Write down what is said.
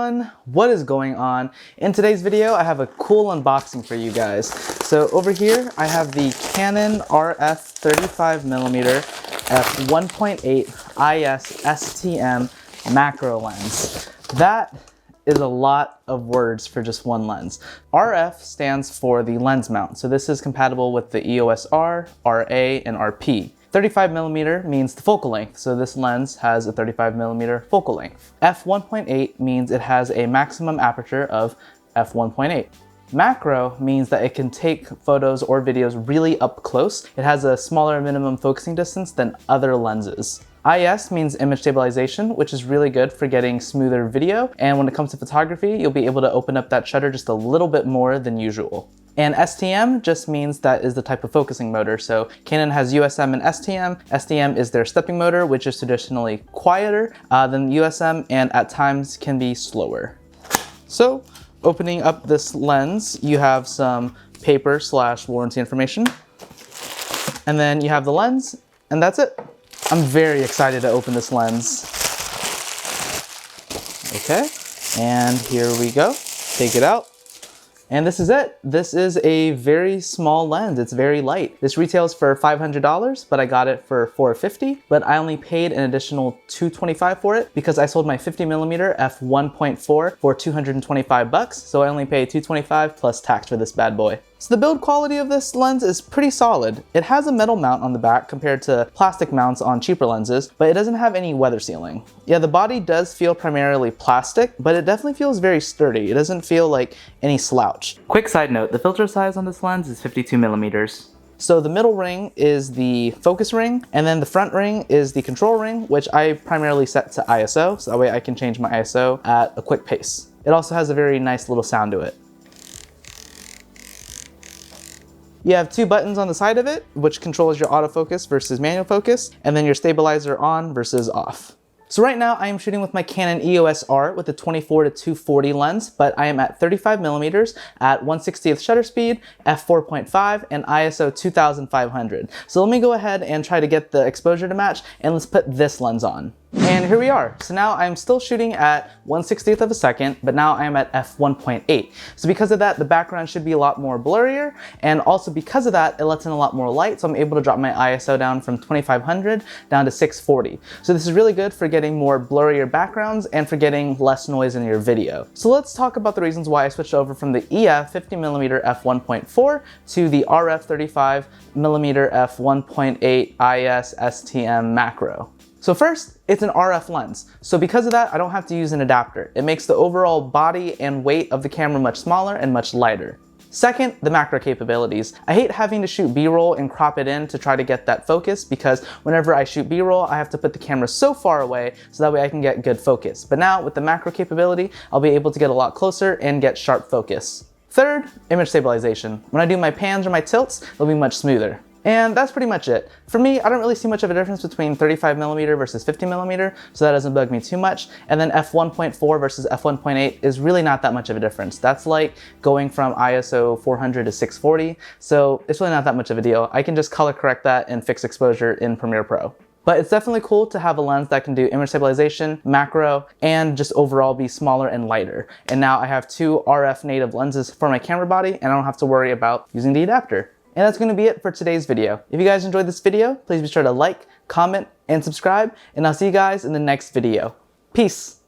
everyone, what is going on? In today's video, I have a cool unboxing for you guys. So over here, I have the Canon RF 35mm f1.8 IS STM macro lens. That is a lot of words for just one lens. RF stands for the lens mount, so this is compatible with the EOS R, RA, and RP. 35mm means the focal length, so this lens has a 35mm focal length. f1.8 means it has a maximum aperture of f1.8. Macro means that it can take photos or videos really up close. It has a smaller minimum focusing distance than other lenses. IS means image stabilization, which is really good for getting smoother video. And when it comes to photography, you'll be able to open up that shutter just a little bit more than usual. And STM just means that is the type of focusing motor. So Canon has USM and STM. STM is their stepping motor, which is traditionally quieter than USM and at times can be slower. So opening up this lens, you have some paper / warranty information. And then you have the lens, and that's it. I'm very excited to open this lens. Okay, and here we go. Take it out. And this is it. This is a very small lens. It's very light. This retails for $500, but I got it for $450. But I only paid an additional $225 for it because I sold my 50mm f1.4 for $225. So I only paid $225 plus tax for this bad boy. So the build quality of this lens is pretty solid. It has a metal mount on the back compared to plastic mounts on cheaper lenses, but it doesn't have any weather sealing. Yeah, the body does feel primarily plastic, but it definitely feels very sturdy. It doesn't feel like any slouch. Quick side note, the filter size on this lens is 52mm. So the middle ring is the focus ring, and then the front ring is the control ring, which I primarily set to ISO, so that way I can change my ISO at a quick pace. It also has a very nice little sound to it. You have two buttons on the side of it, which controls your autofocus versus manual focus, and then your stabilizer on versus off. So right now I am shooting with my Canon EOS R with a 24-240 lens, but I am at 35mm at 1/60th shutter speed, f4.5, and ISO 2500. So let me go ahead and try to get the exposure to match, and let's put this lens on. And here we are. So now I'm still shooting at 1/60th of a second, but now I am at f1.8. So because of that, the background should be a lot more blurrier, and also because of that, it lets in a lot more light, so I'm able to drop my ISO down from 2500 down to 640. So this is really good for getting more blurrier backgrounds and for getting less noise in your video. So let's talk about the reasons why I switched over from the EF 50mm f1.4 to the RF 35mm f1.8 IS STM macro. So first, it's an RF lens. So because of that, I don't have to use an adapter. It makes the overall body and weight of the camera much smaller and much lighter. Second, the macro capabilities. I hate having to shoot B-roll and crop it in to try to get that focus because whenever I shoot B-roll, I have to put the camera so far away so that way I can get good focus. But now with the macro capability, I'll be able to get a lot closer and get sharp focus. Third, image stabilization. When I do my pans or my tilts, it'll be much smoother. And that's pretty much it. For me, I don't really see much of a difference between 35mm versus 50mm, so that doesn't bug me too much. And then f1.4 versus f1.8 is really not that much of a difference. That's like going from ISO 400 to 640, so it's really not that much of a deal. I can just color correct that and fix exposure in Premiere Pro. But it's definitely cool to have a lens that can do image stabilization, macro, and just overall be smaller and lighter. And now I have two RF native lenses for my camera body, and I don't have to worry about using the adapter. And that's going to be it for today's video. If you guys enjoyed this video, please be sure to like, comment, and subscribe, and I'll see you guys in the next video. Peace!